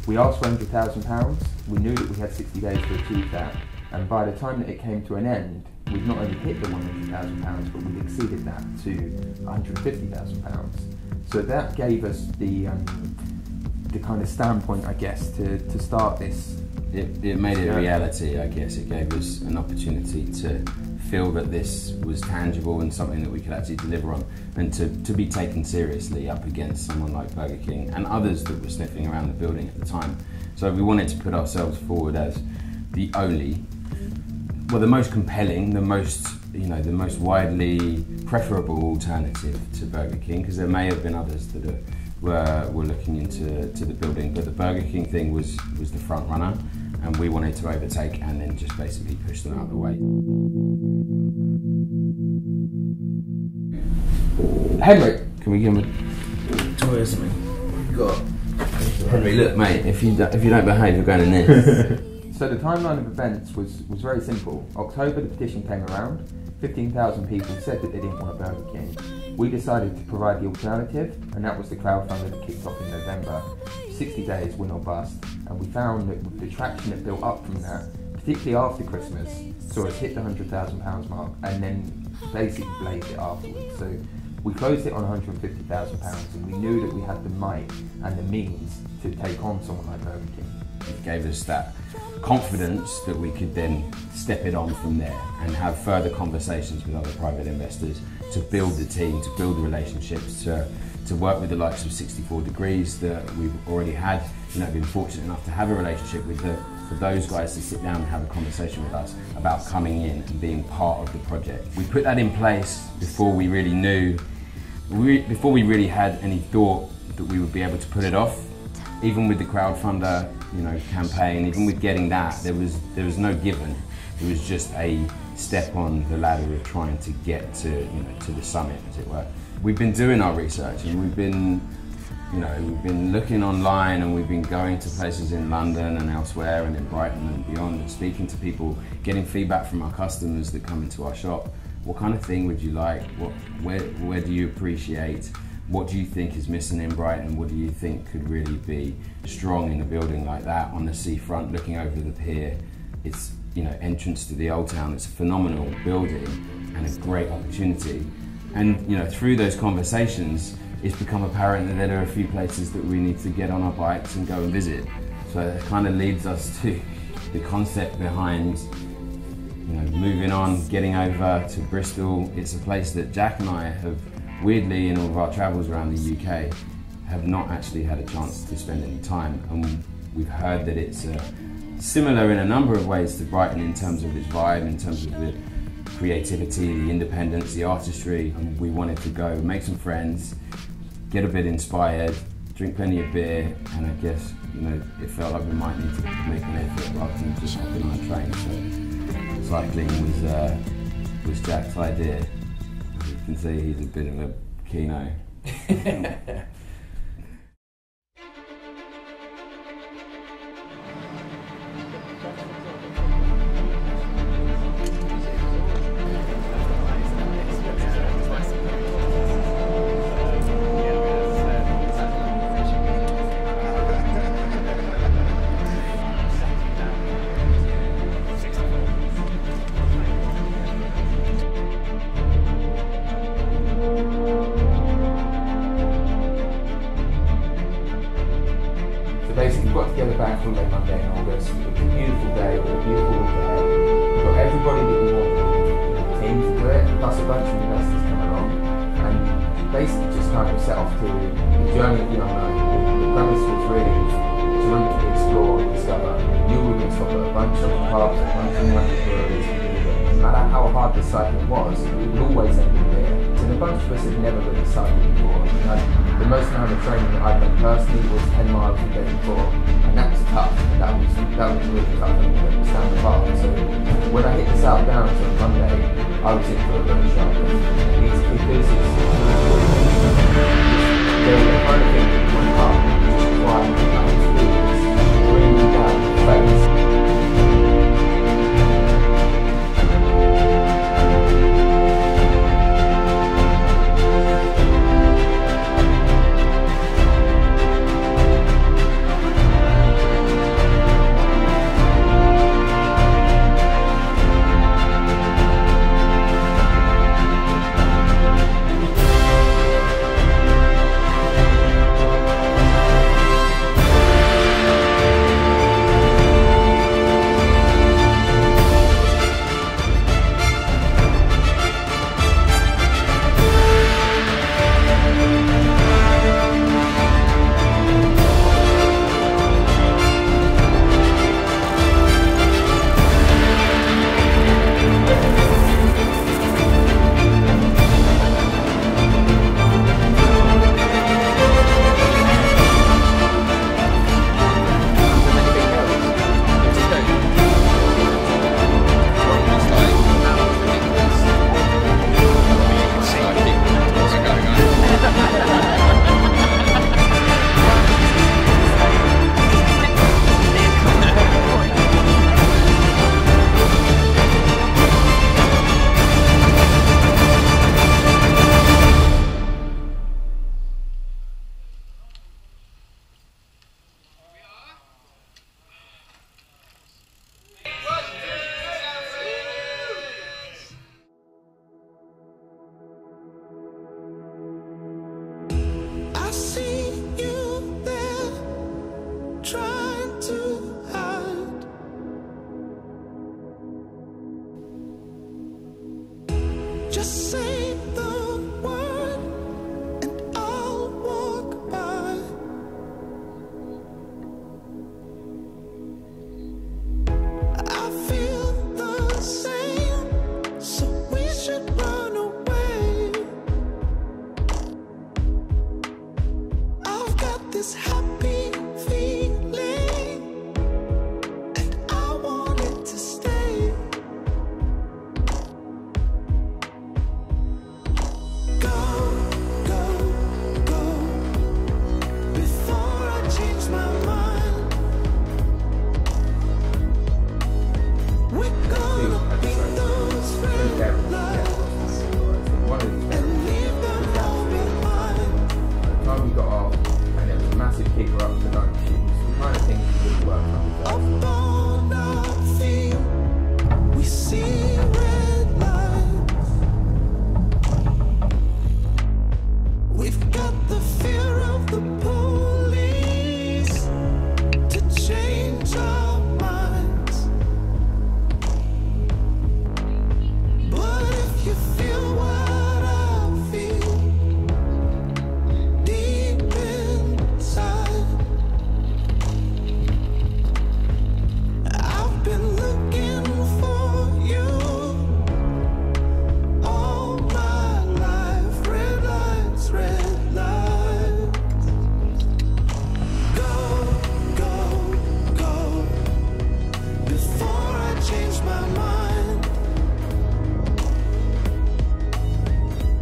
We asked for £100,000, we knew that we had 60 days to achieve that, and by the time that it came to an end, we'd not only hit the £100,000, but we'd exceeded that to £150,000. So that gave us the kind of standpoint, I guess, to start this. It made it a reality, I guess. It gave us an opportunity to feel that this was tangible and something that we could actually deliver on, and to be taken seriously up against someone like Burger King and others that were sniffing around the building at the time. So we wanted to put ourselves forward as the only, well, the most compelling, the most widely preferable alternative to Burger King, because there may have been others that were looking into the building, but the Burger King thing was the front runner, and we wanted to overtake and then just basically push them out of the way. Henry, can we give him a toy or something? Got Henry, look, mate. If you don't behave, you're going in this. So the timeline of events was very simple. October, the petition came around. 15,000 people said that they didn't want a Burger King. We decided to provide the alternative, and that was the crowdfunder that kicked off in November. 60 days, win or bust, and we found that with the traction that built up from that, particularly after Christmas, saw us hit the £100,000 mark, and then basically blazed it afterwards. So we closed it on £150,000, and we knew that we had the might and the means to take on someone like Burger King. It gave us that confidence that we could then step it on from there and have further conversations with other private investors to build the team, to build the relationships, to work with the likes of 64 Degrees that we've already had, been fortunate enough to have a relationship with for those guys to sit down and have a conversation with us about coming in and being part of the project. We put that in place before we really knew, before we really had any thought that we would be able to put it off. Even with the crowdfunder, campaign, even with getting that, there was no given. It was just a step on the ladder of trying to get to the summit, as it were. We've been doing our research, and we've been looking online, and we've been going to places in London and elsewhere, and in Brighton and beyond, and speaking to people, getting feedback from our customers that come into our shop. What kind of thing would you like? Where do you appreciate? What do you think is missing in Brighton? What do you think could really be strong in a building like that on the seafront, looking over the pier? It's entrance to the old town. It's a phenomenal building and a great opportunity. And through those conversations, it's become apparent that there are a few places that we need to get on our bikes and go and visit. So it kind of leads us to the concept behind moving on, getting over to Bristol. It's a place that Jack and I have, weirdly, in all of our travels around the UK, have not actually had a chance to spend any time, and we've heard that it's similar in a number of ways to Brighton in terms of its vibe, in terms of the creativity, the independence, the artistry, and we wanted to go make some friends, get a bit inspired, drink plenty of beer, and I guess it felt like we might need to make an effort rather than just hopping on a train. So cycling was Jack's idea. You can see he's a bit of a keno. Basically, we got together back from Monday in August. It was a beautiful day, with a beautiful week ahead. We got everybody that we wanted in the team to do it, plus a bunch of investors come along, and basically just kind of set off to the journey of the unknown. The premise was really to explore and discover. We knew we were going to stop at a bunch of pubs, a bunch of breweries. No matter how hard the cycling was, it would always end in beer. And a bunch of us had never really cycled before. The most amount of training that I've done personally was 10 miles a day before, and that was tough. That was really tough to stand apart. So when I hit the South Downs on Monday, I was in for a very sharp lift. These kickers, they're the kind of thing that you went up, which is why that was bringing down the face. see you there, trying to hide. Just say the word and I'll walk by. I feel the same, so we should run away. I've got this happy feeling and I want it to stay. Go, go, go, before I change my mind. We're gonna beat those red lights and leave them all behind. By the time we got off, and it was a massive kicker up to lunch, it was the kind of thing that would work on the Up on our feet, we see red lights. We've got the fear of the police to change our minds. But if you feel what I feel deep inside, I've been looking for you all my life. Red lights, red lights. Go, go, go, before I change my mind.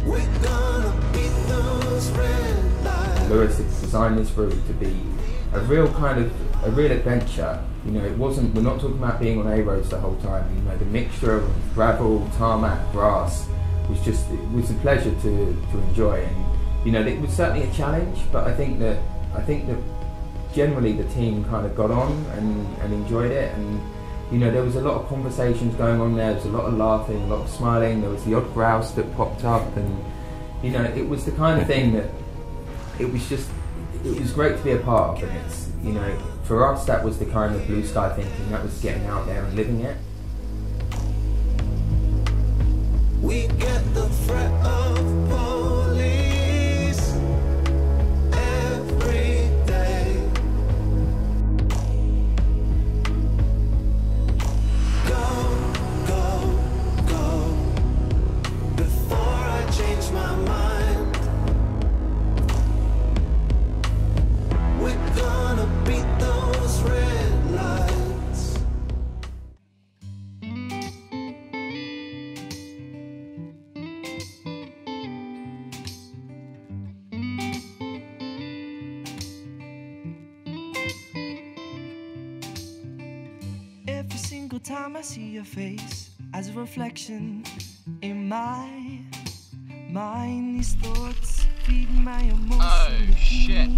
We're gonna beat those red lights. Lewis had designed this route to be a real adventure. You know, it wasn't, we're not talking about being on A roads the whole time. You know, the mixture of gravel, tarmac, grass was just, it was a pleasure to enjoy. And you know, it was certainly a challenge, but I think that generally the team kind of got on and enjoyed it. And you know, there was a lot of conversations going on there. There was a lot of laughing, a lot of smiling. There was the odd grouse that popped up, and you know, it was the kind of thing that it was great to be a part of. And it's, you know, for us that was the kind of blue sky thinking, that was getting out there and living it. We get the threat of police every day. Go, go, go, before I change my mind. We're gonna beat those red lights. Every single time I see your face as a reflection in my mind, these thoughts feed my emotions. Oh, shit.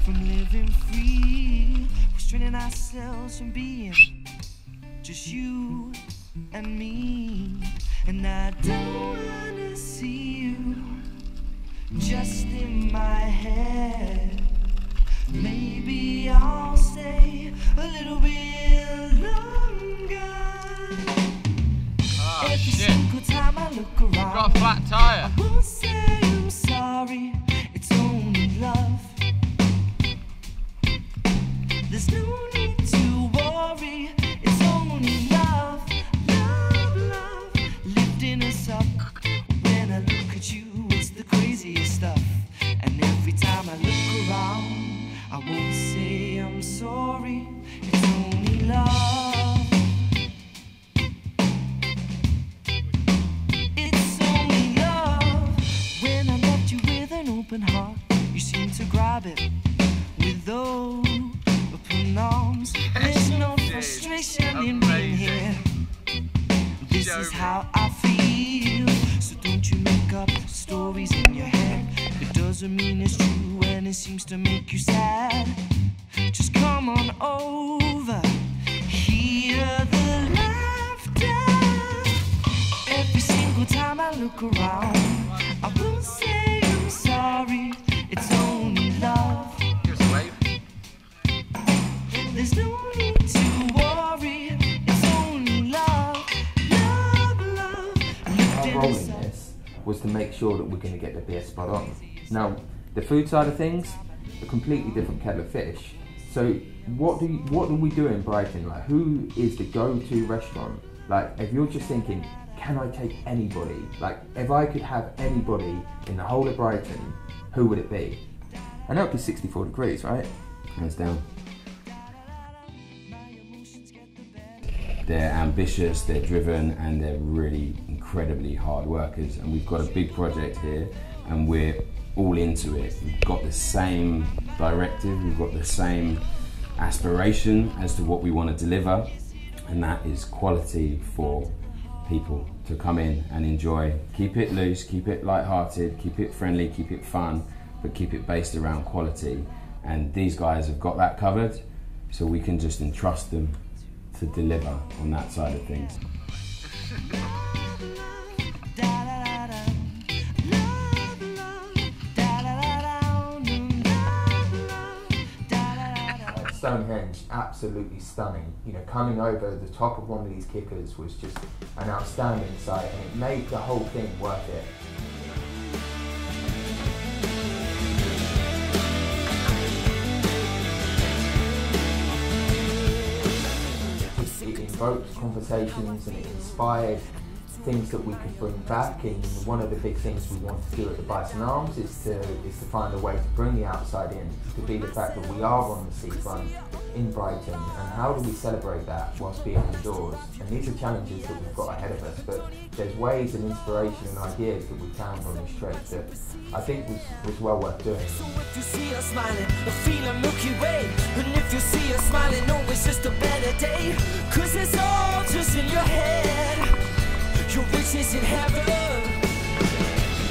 From living free, restraining ourselves from being just you and me. And I don't wanna see you just in my head. Maybe I'll stay a little bit longer. Oh, Every shit. single time I look around, Got a flat tire. I won't say I'm sorry, it's only love. There's no need to worry, it's only love, love, love, lifting us up. When I look at you, it's the craziest stuff. And every time I look around, I won't say I'm sorry, it's only love. It's only love. When I left you with an open heart, you seemed to grab it with open arms. There's no frustration in being here. This is how I feel. So don't you make up stories in your head. It doesn't mean it's true and it seems to make you sad. Just come on over, hear the laughter. Every single time I look around, I won't say I'm sorry, it's was to make sure that we're going to get the beer spot on. Now, the food side of things, a completely different kettle of fish. So what do we do in Brighton? Like, who is the go-to restaurant? Like, if you're just thinking, can I take anybody? Like, if I could have anybody in the whole of Brighton, who would it be? I know it'd be 64 degrees, right? Hands down. They're ambitious, they're driven, and they're really incredibly hard workers. And we've got a big project here, and we're all into it. We've got the same directive, we've got the same aspiration as to what we want to deliver, and that is quality for people to come in and enjoy. Keep it loose, keep it light-hearted, keep it friendly, keep it fun, but keep it based around quality. And these guys have got that covered, so we can just entrust them to deliver on that side of things. Stonehenge, absolutely stunning. You know, coming over the top of one of these kickers was just an outstanding sight, and it made the whole thing worth it. It invoked conversations and it inspired things that we could bring back, and one of the big things we want to do at the Bison Arms is to find a way to bring the outside in, to be the fact that we are on the seafront in Brighton, and how do we celebrate that whilst being indoors? And these are challenges that we've got ahead of us, but there's ways and inspiration and ideas that we found on this trip that I think was well worth doing. So if you see us smiling, feel a Milky Way. And if you see us smiling, know it's just a better day. Cause it's all just in your head. Your wish is in heaven.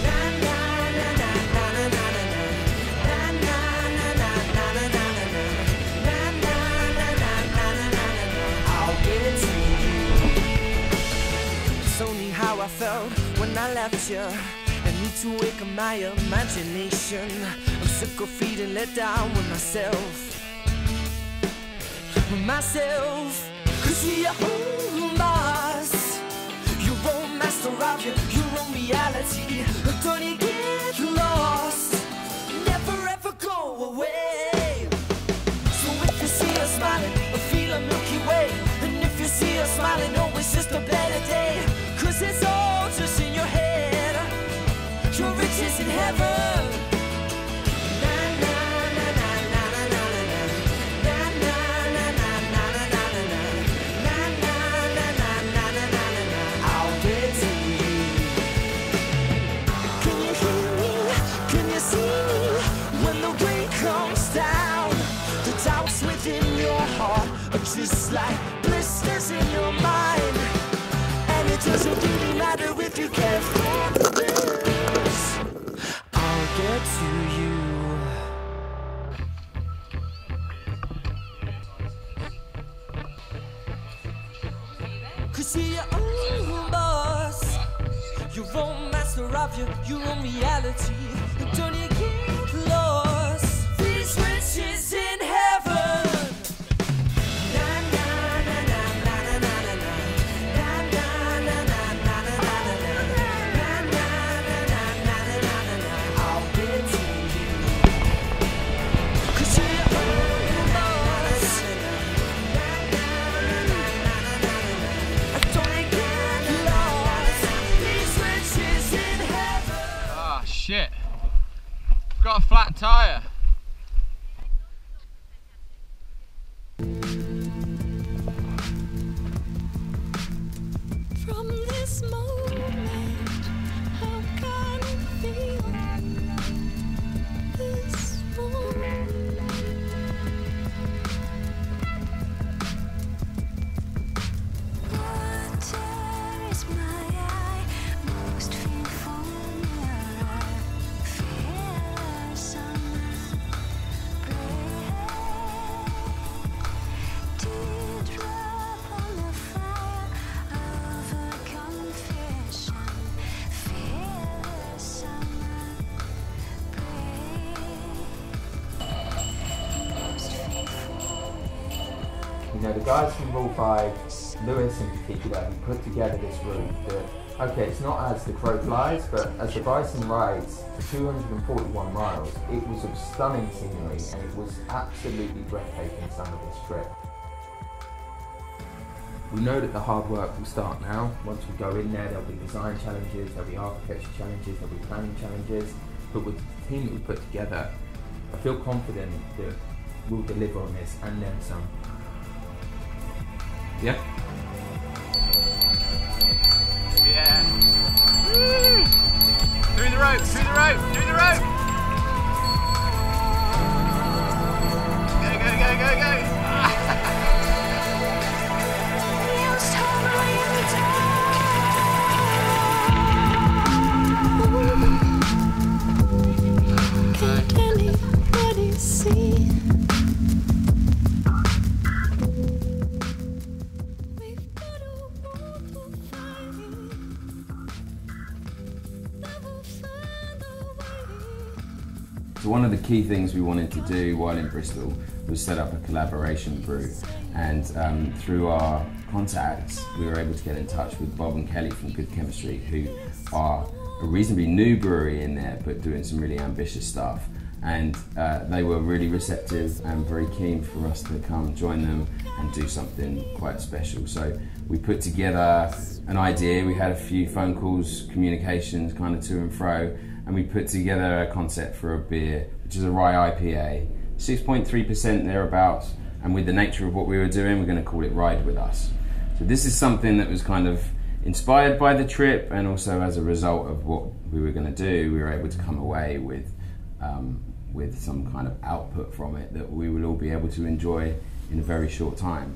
Na na na na na na na na na na na na na na na na. I'll give it to you. It's only how I felt when I left you. I need to wake up my imagination. I'm sick of feeling let down with myself. Cause you're your own boss. Your own master of your own reality. Don't you get lost, never ever go away. So if you see us smiling, feel a Milky Way. And if you see us smiling, know it's just a better day. Cause it's all just in your head. Your riches in heaven. Just like blisters in your mind, and it doesn't really matter if you can't find this. I'll get to you. Cause you're your own boss, your own master of your own reality. Don't you get lost, these riches in heaven. Shit. Got a flat tire. From this moment, how can it feel? This moment. What tears my eye most fearful mirror? Feel summer break. Teardrop on the fire of a confession. Feel summer break. Most fearful mirror. You know, the guys from Rule 5, Lewis in particular, who put together this route, that Okay, it's not as the crow flies, but as the Bison rides for 241 miles, it was of stunning scenery and it was absolutely breathtaking some of this trip. We know that the hard work will start now. Once we go in there, there'll be design challenges, there'll be architecture challenges, there'll be planning challenges, but with the team that we put together, I feel confident that we'll deliver on this and then some. Yeah? Yeah. Woo! Through the rope, through the rope, through the rope! Go, go, go, go, go! So one of the key things we wanted to do while in Bristol was set up a collaboration brew, and through our contacts we were able to get in touch with Bob and Kelly from Good Chemistry, who are a reasonably new brewery in there but doing some really ambitious stuff, and they were really receptive and very keen for us to come join them and do something quite special. So we put together an idea, we had a few phone calls, communications kind of to and fro, and we put together a concept for a beer, which is a rye IPA, 6.3% thereabouts, and with the nature of what we were doing, we're going to call it Ride With Us. So this is something that was kind of inspired by the trip, and also as a result of what we were going to do, we were able to come away with some kind of output from it that we will all be able to enjoy in a very short time.